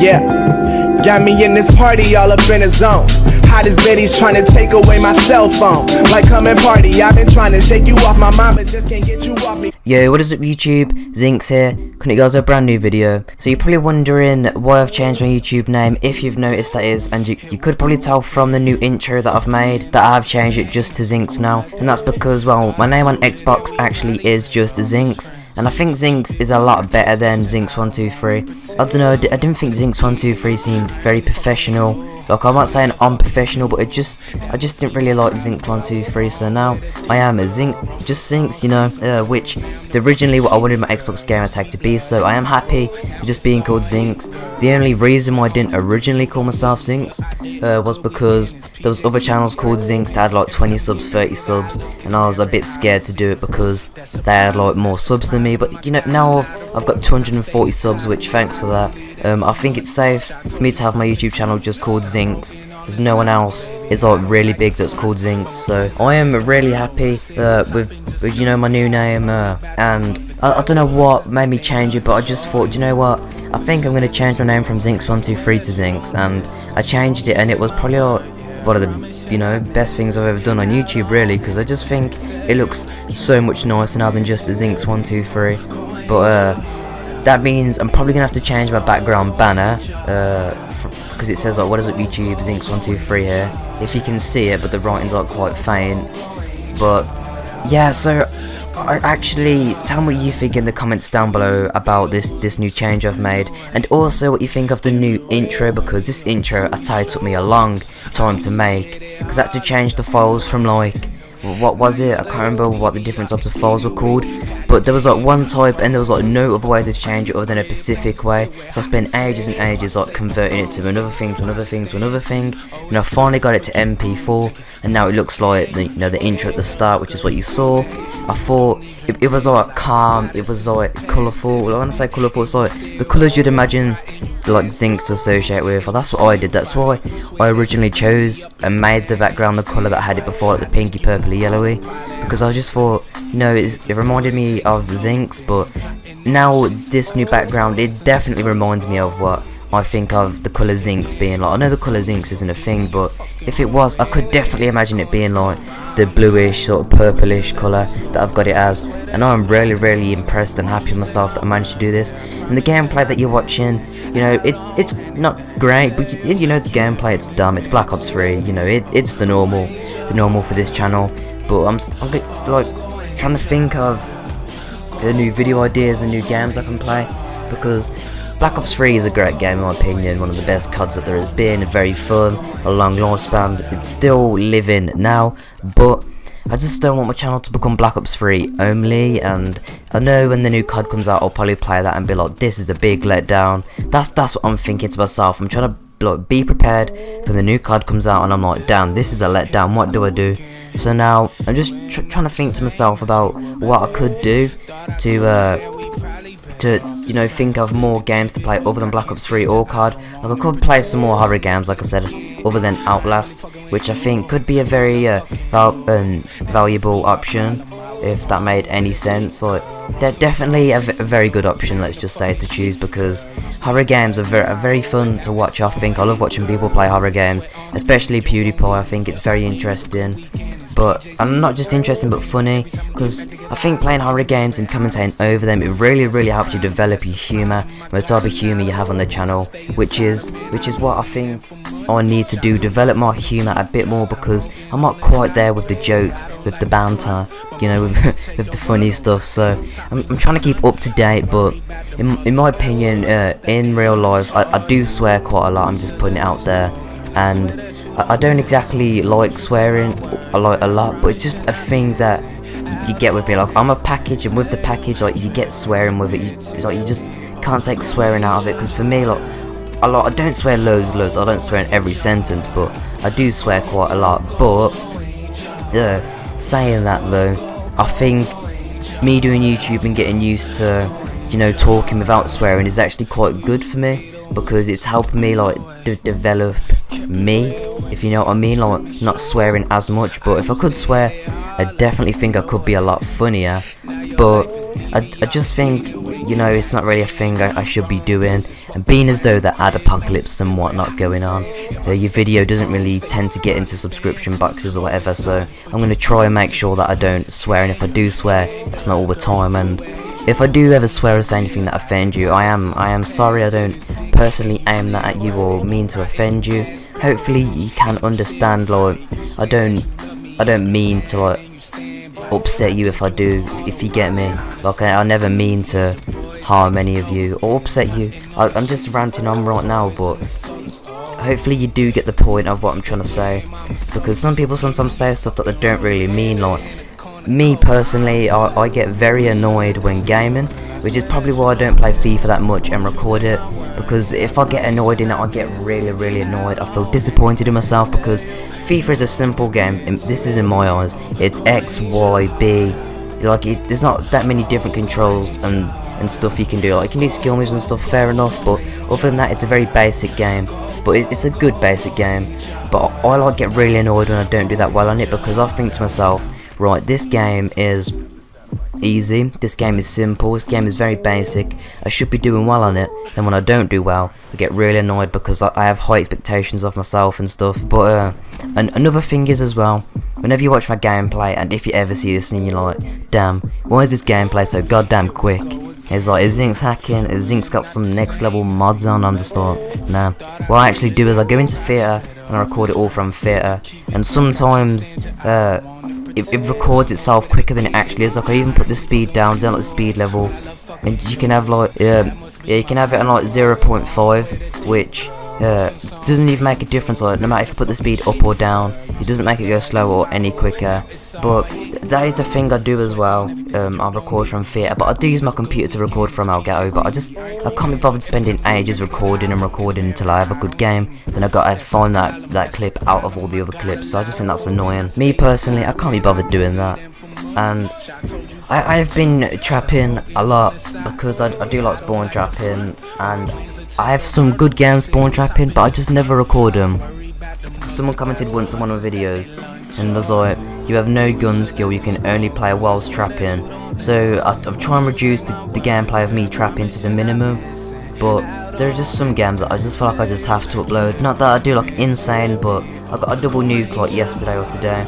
Yeah, got me in this party all up in the zone. Hottest Betty's trying to take away my cell phone. Like, come and party, I've been trying to shake you off my mind, but just can't get you off me. Yo, what is up YouTube? Zinx here, coming to you guys with a brand new video. So you're probably wondering why I've changed my YouTube name, if you've noticed that is, and you could probably tell from the new intro that I've made that I've changed it just to Zinx now. And that's because, well, my name on Xbox actually is just Zinx. And I think Zinx is a lot better than Zinx123. I don't know, I didn't think Zinx123 seemed very professional. Like, I'm not saying I'm professional, but I just didn't really like Zinx123, so now I am just Zinx, you know, which is originally what I wanted my Xbox gamer tag to be, so I am happy with just being called Zinx. The only reason why I didn't originally call myself Zinx was because there was other channels called Zinx that had like 20 subs, 30 subs, and I was a bit scared to do it because they had like more subs than me, but you know, now I've got 240 subs, which thanks for that. I think it's safe for me to have my YouTube channel just called Zinx, because no one else is like really big that's called Zinx. So I am really happy with you know, my new name, and I don't know what made me change it, but I just thought, you know what, I think I'm going to change my name from Zinx123 to Zinx, and I changed it, and it was probably like one of the, you know, best things I've ever done on YouTube, really, because I just think it looks so much nicer now than just a Zinx123. But that means I'm probably gonna have to change my background banner, because it says like, what is up YouTube, Zinx123 here, if you can see it, but the writing's like quite faint. But yeah, so actually tell me what you think in the comments down below about this new change I've made, and also what you think of the new intro, because this intro, I tell you, took me a long time to make, because I had to change the files from like, what was it, I can't remember what the different types of files were called, but there was like one type and there was like no other way to change it other than a specific way, so I spent ages and ages like converting it to another thing, to another thing, to another thing, and I finally got it to MP4, and now it looks like the, you know, the intro at the start, which is what you saw. I thought it was like calm, it was like colourful. Well, when I say colourful, it's like the colours you'd imagine like Zinx to associate with. Well, that's what I did, that's why I originally chose and made the background the colour that I had it before, like the pinky, purpley, yellowy, because I just thought, you know, it reminded me of Zinx, but now this new background, it definitely reminds me of what I think of the colour Zinx being like. I know the colour Zinx isn't a thing, but if it was, I could definitely imagine it being like the bluish, sort of purplish colour that I've got it as, and I'm really impressed and happy with myself that I managed to do this. And the gameplay that you're watching, you know, it's not great, but you know, it's gameplay, it's dumb, it's Black Ops 3, you know, it's the normal for this channel. But I'm like trying to think of the new video ideas and new games I can play, because Black Ops 3 is a great game in my opinion, one of the best CODs that there has been, very fun, a long lifespan, it's still living now, but I just don't want my channel to become Black Ops 3 only. And I know when the new COD comes out, I'll probably play that and be like, this is a big letdown. That's what I'm thinking to myself. I'm trying to like be prepared for the new COD comes out, and I'm like, damn, this is a letdown, what do I do? So now I'm just trying to think to myself about what I could do to you know, think of more games to play other than Black Ops 3 or COD. Like, I could play some more horror games, like I said, other than Outlast, which I think could be a very valuable option, if that made any sense. Like, definitely a very good option, let's just say, to choose, because horror games are very fun to watch. I think I love watching people play horror games, especially PewDiePie. I think it's very interesting. But I'm not just interesting but funny, because I think playing horror games and commentating over them, it really helps you develop your humour, the type of humour you have on the channel, which is what I think I need to do, develop my humour a bit more, because I'm not quite there with the jokes, with the banter, you know, with the funny stuff. So I'm trying to keep up to date, but in my opinion, in real life, I do swear quite a lot. I'm just putting it out there, and I don't exactly like swearing a lot, but it's just a thing that you get with me. Like, I'm a package, and with the package, like, you get swearing with it. You just can't take swearing out of it, because for me, like, I don't swear loads. I don't swear in every sentence, but I do swear quite a lot. But saying that though, I think me doing YouTube and getting used to, you know, talking without swearing is actually quite good for me, because it's helping me like develop me, if you know what I mean, like not swearing as much. But if I could swear, I definitely think I could be a lot funnier. But I just think you know, it's not really a thing I should be doing, and being as though that ad apocalypse and whatnot going on, your video doesn't really tend to get into subscription boxes or whatever, so I'm going to try and make sure that I don't swear, and if I do swear, it's not all the time, and if I do ever swear or say anything that offends you, I am sorry. I don't personally aim that at you or mean to offend you. Hopefully you can understand, like, I don't mean to, like, upset you if I do, if you get me. Like, I never mean to harm any of you or upset you. I'm just ranting on right now, but hopefully you do get the point of what I'm trying to say, because some people sometimes say stuff that they don't really mean. Like, me personally, I get very annoyed when gaming, which is probably why I don't play FIFA that much and record it, because if I get annoyed in it, I get really annoyed. I feel disappointed in myself, because FIFA is a simple game, and this is in my eyes. It's X, Y, B, like, there's not that many different controls and stuff you can do. Like, you can do skill moves and stuff, fair enough, but other than that, it's a very basic game. But it's a good basic game, but I like get really annoyed when I don't do that well on it, because I think to myself, right, this game is easy, this game is simple, this game is very basic, I should be doing well on it. Then when I don't do well, I get really annoyed, because I have high expectations of myself and stuff. But and another thing is as well, whenever you watch my gameplay, and if you ever see this and you're like, damn, why is this gameplay so goddamn quick? It's like, is Zinx hacking? Is Zinx got some next level mods on? I'm just like, nah. What I actually do is I go into theatre and I record it all from theatre, and sometimes it records itself quicker than it actually is. Like, I even put the speed down like the speed level, and you can have like you can have it on like 0.5, which doesn't even make a difference. Like, no matter if you put the speed up or down, it doesn't make it go slower or any quicker. But that is a thing I do as well. I record from theatre, but I do use my computer to record from Elgato. But I can't be bothered spending ages recording until I have a good game. Then I gotta find that clip out of all the other clips. So I just think that's annoying. Me personally, I can't be bothered doing that. And I've been trapping a lot, because I do like spawn trapping, and I have some good games spawn trapping, but I just never record them. Someone commented once on one of my videos and was like, you have no gun skill, you can only play whilst trapping. So I've tried and reduce the gameplay of me trapping to the minimum, but there are just some games that I just feel like I just have to upload. Not that I do like insane, but I got a double nuke like yesterday or today,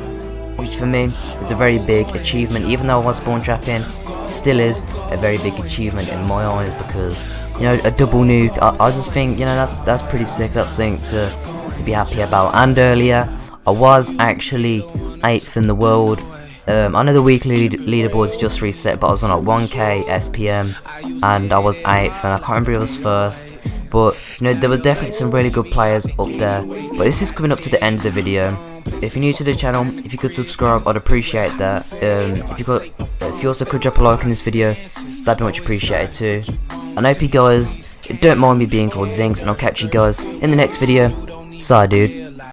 which for me is a very big achievement. Even though I was spawn trapping, still is a very big achievement in my eyes, because, you know, a double nuke, I just think, you know, that's pretty sick. That's something to be happy about. And earlier, I was actually 8th in the world. I know the weekly leaderboard's just reset, but I was on like 1k SPM, and I was 8th, and I can't remember if I was 1st. But, you know, there were definitely some really good players up there. But this is coming up to the end of the video. If you're new to the channel, if you could subscribe, I'd appreciate that. If you also could drop a like in this video, that'd be much appreciated too. And I hope you guys don't mind me being called Zinx, and I'll catch you guys in the next video. Bye, dude.